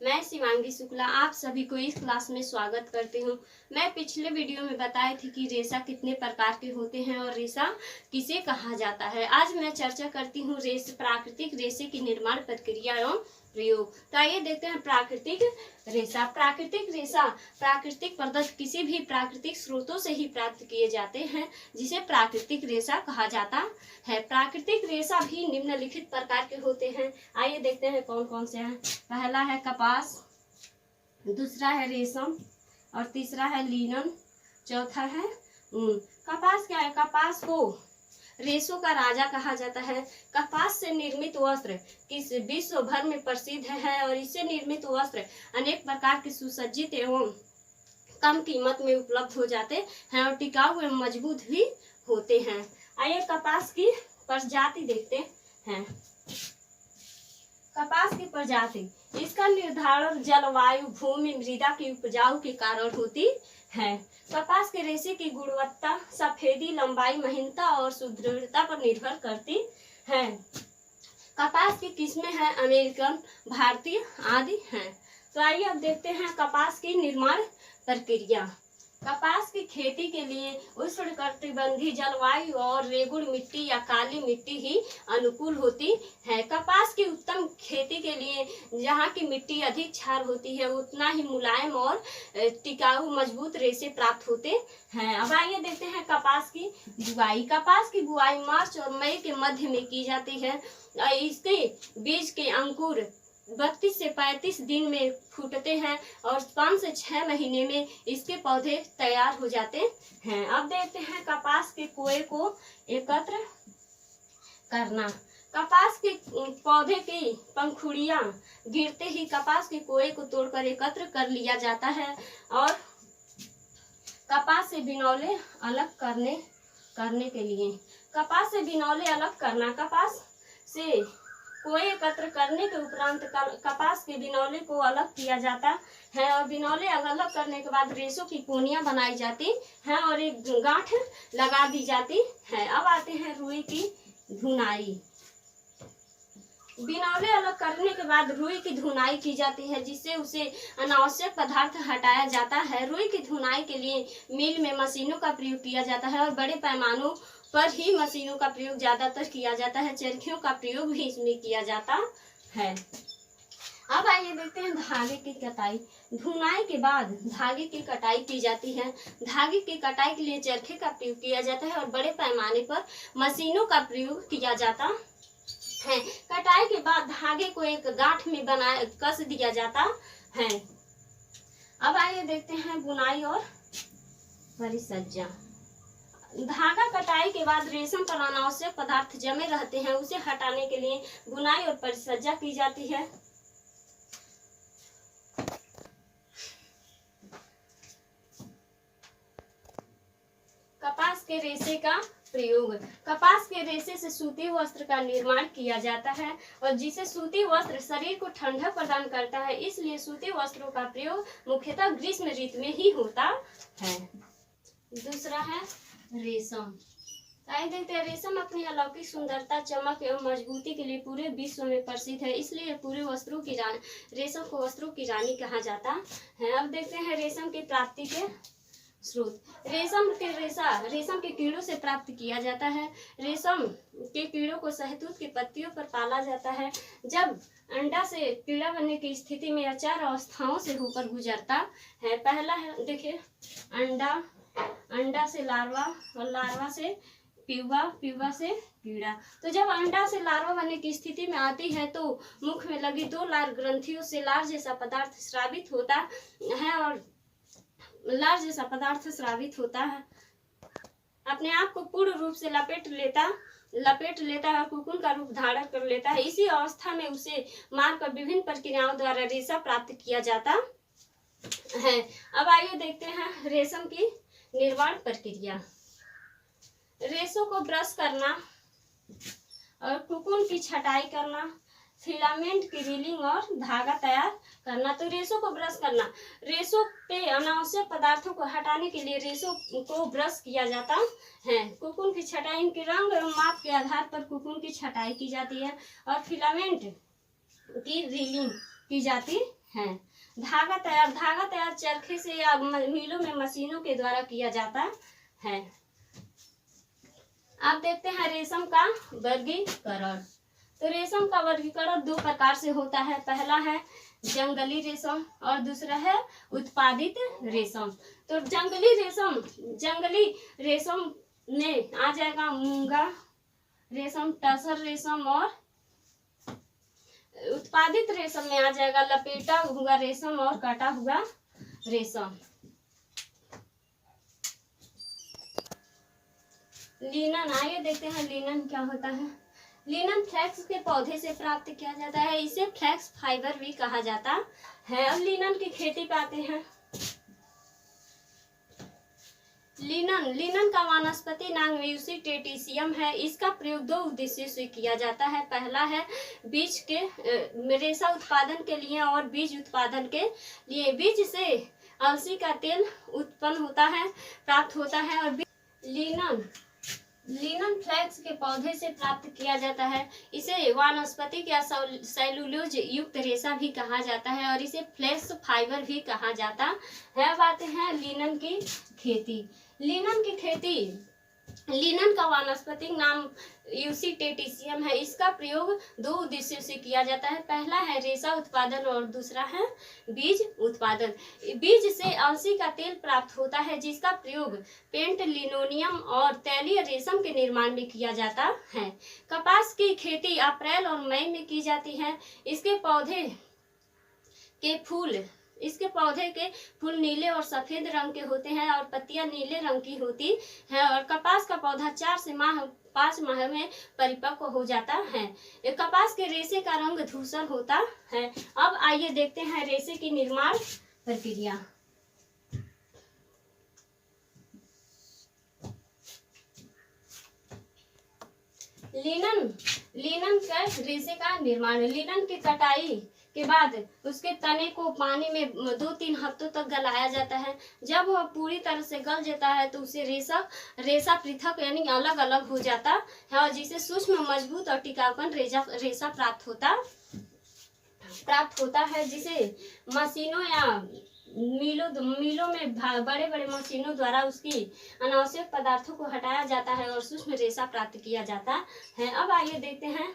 मैं शिवांगी शुक्ला आप सभी को इस क्लास में स्वागत करती हूँ। मैं पिछले वीडियो में बताई थी कि रेशा कितने प्रकार के होते हैं और रेशा किसे कहा जाता है। आज मैं चर्चा करती हूँ प्राकृतिक रेशे की निर्माण प्रक्रिया एवं प्रयोग। तो आइए देखते हैं प्राकृतिक रेशा। प्राकृतिक रेशा प्राकृतिक पदार्थ किसी भी प्राकृतिक स्रोतों से ही प्राप्त किए जाते हैं, जिसे प्राकृतिक रेशा कहा जाता है। प्राकृतिक रेशा भी निम्नलिखित प्रकार के होते हैं। आइए देखते हैं कौन कौन से हैं। पहला है कपास, दूसरा है रेशम और तीसरा है लिनन, चौथा है ऊन। कपास क्या है? कपास को रेशों का राजा कहा जाता है। कपास से निर्मित वस्त्र किस विश्व भर में प्रसिद्ध है और इससे निर्मित वस्त्र अनेक प्रकार के सुसज्जित एवं कम कीमत में उपलब्ध हो जाते हैं और टिकाऊ एवं मजबूत भी होते हैं। आइए कपास की प्रजाति देखते हैं। कपास की प्रजाति, इसका निर्धारण जलवायु, भूमि, मृदा की उपजाऊ के कारण होती है। कपास के रेशे की गुणवत्ता सफेदी, लंबाई, महीनता और सुदृढ़ता पर निर्भर करती है। कपास की किस्में हैं अमेरिकन, भारतीय आदि हैं। तो आइए अब देखते हैं कपास की निर्माण प्रक्रिया। कपास की खेती के लिए उष्णकटिबंधीय जलवायु और रेगुड़ मिट्टी या काली मिट्टी ही अनुकूल होती है। कपास की उत्तम खेती के लिए जहाँ की मिट्टी अधिक क्षार होती है, उतना ही मुलायम और टिकाऊ मजबूत रेशे प्राप्त होते हैं। अब आइए देखते हैं कपास की बुआई। कपास की बुआई मार्च और मई के मध्य में की जाती है। इसके बीज के अंकुर 32 से 35 दिन में फूटते हैं और 5 से 6 महीने में इसके पौधे तैयार हो जाते हैं। अब देखते हैं कपास के कोए को एकत्र करना। कपास के पौधे की पंखुड़ियां गिरते ही कपास के कोए को तोड़कर एकत्र कर लिया जाता है और कपास से बिनौले अलग करने के लिए कपास से बिनौले अलग करना। कपास से कोए एकत्र करने के उपरांत कपास के बिनौले को अलग किया जाता है और बिनौले अलग करने के बाद रेशों की कोनियां बनाई जाती हैं और एक गांठ लगा दी जाती है। अब आते हैं रुई की धुनाई। बिनौले अलग करने के बाद रुई की धुनाई की जाती है, जिससे उसे अनावश्यक पदार्थ हटाया जाता है। रुई की धुनाई के लिए मिल में मशीनों का प्रयोग किया जाता है और बड़े पैमानों पर ही मशीनों का प्रयोग ज्यादातर किया जाता है। चरखियों का प्रयोग भी इसमें किया जाता है। अब आइए देखते हैं धागे की कटाई। धुनाई के बाद धागे की कटाई की जाती है। धागे की कटाई के लिए चरखे का प्रयोग किया जाता है और बड़े पैमाने पर मशीनों का प्रयोग किया जाता है। कटाई के बाद धागे को एक गांठ में कस दिया जाता है। अब आइए देखते हैं बुनाई और परिसज्जा। धागा कटाई के बाद रेशम पर अनावश्यक पदार्थ जमे रहते हैं, उसे हटाने के लिए बुनाई और परिसज्जा की जाती है। कपास के रेशे का प्रयोग। कपास के रेशे से सूती वस्त्र का निर्माण किया जाता है और जिसे सूती वस्त्र शरीर को ठंडक प्रदान करता है, इसलिए सूती वस्त्रों का प्रयोग मुख्यतः ग्रीष्म ऋतु में ही होता है। दूसरा है रेशम। आइए देखते हैं। रेशम अपनी अलौकिक सुंदरता, चमक एवं मजबूती के लिए पूरे विश्व में प्रसिद्ध है, इसलिए पूरे वस्त्रों की रानी रेशम को वस्त्रों की रानी कहा जाता है। अब देखते हैं रेशम की प्राप्ति के स्रोत। रेशम के कीड़ों से प्राप्त किया जाता है। रेशम के कीड़ों को शहतूत की पत्तियों पर पाला जाता है। जब अंडा से कीड़ा बनने की स्थिति में 4 अवस्थाओं से होकर गुजरता है। पहला है, देखिए, अंडा से लार्वा और लार्वा से प्यूपा, प्यूपा से कीड़ा। तो जब अंडा से लार्वा बनने की स्थिति में आती है तो मुख में लगी 2 लार ग्रंथियों से लार जैसा पदार्थ स्रावित होता है और लार जैसा पदार्थ स्रावित होता है अपने आप को पूर्ण रूप से लपेट लेता है और कुकुन का रूप धारण कर लेता है। इसी अवस्था में उसे मारकर विभिन्न प्रक्रियाओं द्वारा रेशा प्राप्त किया जाता है। अब आइए देखते हैं रेशम की निर्माण प्रक्रिया। रेशों को ब्रश करना और कुकुन की छटाई करना, फिलामेंट की रीलिंग और धागा तैयार करना। तो रेशों को ब्रश करना, रेशों पे अनावश्यक पदार्थों को हटाने के लिए रेशों को ब्रश किया जाता है। कुकुन की छटाई, इनके रंग एवं माप के आधार पर कुकुन की छटाई की जाती है और फिलामेंट की रीलिंग की जाती हैं। धागा तैयार चरखे से या मिलों में मशीनों के द्वारा किया जाता है। अब देखते हैं रेशम का वर्गीकरण। तो रेशम का वर्गीकरण दो प्रकार से होता है। पहला है जंगली रेशम और दूसरा है उत्पादित रेशम। तो जंगली रेशम में आ जाएगा मूंगा रेशम, टसर रेशम, और उत्पादित रेशम में आ जाएगा लपेटा हुआ रेशम और कटा हुआ रेशम। लिनन, आइए देखते हैं लिनन क्या होता है। लिनन फ्लैक्स के पौधे से प्राप्त किया जाता है, इसे फ्लैक्स फाइबर भी कहा जाता है। अब लिनन की खेती पे आते हैं। लिनन का वानस्पति नाम यूसीटेटिसियम है। इसका प्रयोग दो उद्देश्यों से किया जाता है। पहला है बीज के रेशा उत्पादन के लिए और बीज उत्पादन के लिए। बीज से अलसी का तेल उत्पन्न होता है, प्राप्त होता है। और लिनन फ्लैक्स के पौधे से प्राप्त किया जाता है। इसे वानस्पतिक या सेलुलोज युक्त रेशा भी कहा जाता है और इसे फ्लैक्स फाइबर भी कहा जाता है। अब आते हैं लिनन की खेती। लिनन का वानस्पतिक नाम यूसीटेटिसियम है। इसका प्रयोग दो उद्देश्यों से किया जाता है। पहला है रेशा उत्पादन और दूसरा है बीज उत्पादन। बीज से अलसी का तेल प्राप्त होता है, जिसका प्रयोग पेंट, लिनोनियम और तैलीय रेशम के निर्माण में किया जाता है। कपास की खेती अप्रैल और मई में की जाती है। इसके पौधे के फूल नीले और सफेद रंग के होते हैं और पत्तियां नीले रंग की होती है। और कपास का पौधा 4 से 5 माह में परिपक्व हो जाता है। कपास के रेशे का रंग धूसर होता है। अब आइए देखते हैं रेशे की निर्माण प्रक्रिया। लिनन का रेशे का निर्माण। लिनन की कटाई के बाद उसके तने को पानी में 2-3 हफ्तों तक गलाया जाता है। जब वह पूरी तरह से गल जाता है तो उसे रेशा पृथक यानी अलग अलग हो जाता है और जिसे सूक्ष्म, मजबूत और टिकाऊपन रेशा प्राप्त होता है, जिसे मशीनों या मिलों में बड़े बड़े मशीनों द्वारा उसकी अनावश्यक पदार्थों को हटाया जाता है और सूक्ष्म रेशा प्राप्त किया जाता है। अब आइए देखते हैं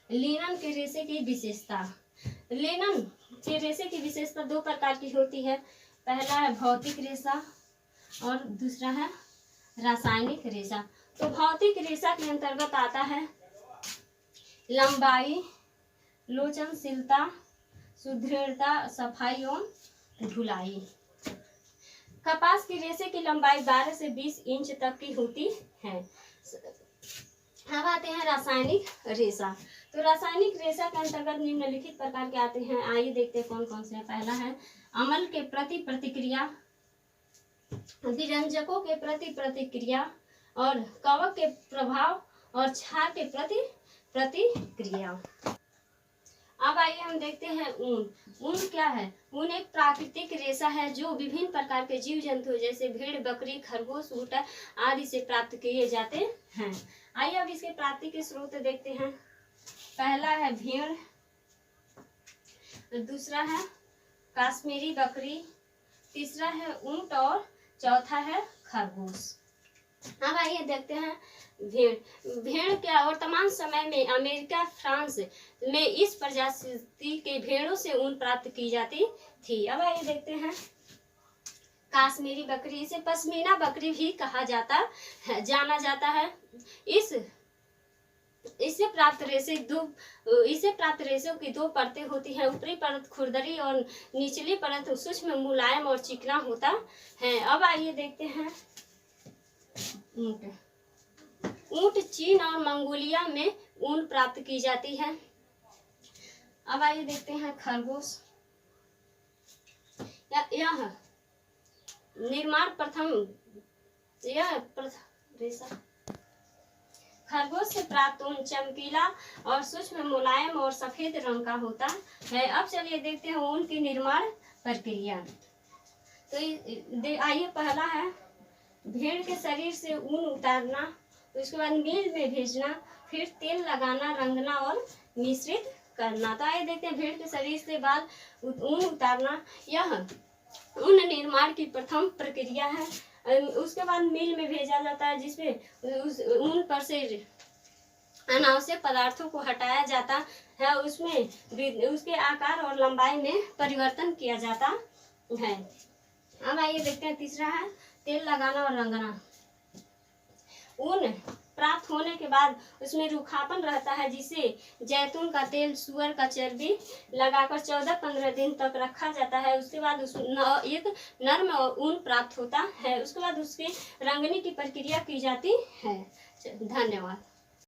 लिनन के रेशे की विशेषता। लिनन के रेशे की विशेषता दो प्रकार की होती है। पहला है भौतिक रेशा और दूसरा है रासायनिक रेशा। तो भौतिक रेशा के अंतर्गत आता है लंबाई, लोचनशीलता, सुदृढ़ता, सफाई और धुलाई। कपास की रेशे की लंबाई 12 से 20 इंच तक की होती है। अब आते हैं रासायनिक रेशा। तो रासायनिक रेशा के अंतर्गत निम्नलिखित प्रकार के आते हैं। आइए देखते हैं कौन कौन से हैं। पहला है अम्ल के प्रति प्रतिक्रिया, विरंजकों के प्रति प्रतिक्रिया और कवक के प्रभाव और क्षार के प्रति प्रतिक्रिया। अब आइए हम देखते हैं ऊन। ऊन क्या है? ऊन एक प्राकृतिक रेशा है जो विभिन्न प्रकार के जीव जंतु जैसे भेड़, बकरी, खरगोश, ऊँट आदि से प्राप्त किए जाते हैं। आइए अब इसके प्राप्ति के स्रोत देखते हैं। पहला है भेड़, दूसरा है कश्मीरी बकरी, तीसरा है ऊंट और चौथा है खरगोश। अब आइए देखते हैं भेड़ क्या वर्तमान समय में अमेरिका, फ्रांस में इस प्रजाति के भेड़ों से ऊन प्राप्त की जाती थी। अब आइए देखते हैं कश्मीरी बकरी। इसे पश्मीना बकरी भी कहा जाना जाता है। इससे प्राप्त रेशों की दो परतें होती हैं। ऊपरी परत खुरदरी और निचली परत सूक्ष्म, मुलायम और चिकना होता है। अब आइए देखते हैं ऊंट चीन और मंगोलिया में ऊन प्राप्त की जाती है। अब आइए देखते हैं खरगोश। यह निर्माण रेशा। खरगोश से प्राप्त ऊन चमकीला और सूक्ष्म, मुलायम और सफेद रंग का होता है। अब चलिए देखते हैं ऊन की निर्माण प्रक्रिया। तो आइए पहला है भेड़ के शरीर से ऊन उतारना, उसके बाद मिल में भेजना, फिर तेल लगाना, रंगना और मिश्रित करना। तो आइए देखते हैं भेड़ के शरीर से बाल ऊन उतारना। यह ऊन निर्माण की प्रथम प्रक्रिया है। उसके बाद मिल में भेजा जाता है जिसमें उस ऊन पर से अनावश्यक पदार्थों को हटाया जाता है। उसमें उसके आकार और लंबाई में परिवर्तन किया जाता है। अब आइए देखते हैं तीसरा है तेल लगाना और रंगना। ऊन प्राप्त होने के बाद उसमें रूखापन रहता है जिसे जैतून का तेल, सुअर का चर्बी लगाकर 14-15 दिन तक रखा जाता है। उसके बाद एक नर्म ऊन प्राप्त होता है। उसके बाद उसके रंगने की प्रक्रिया की जाती है। धन्यवाद।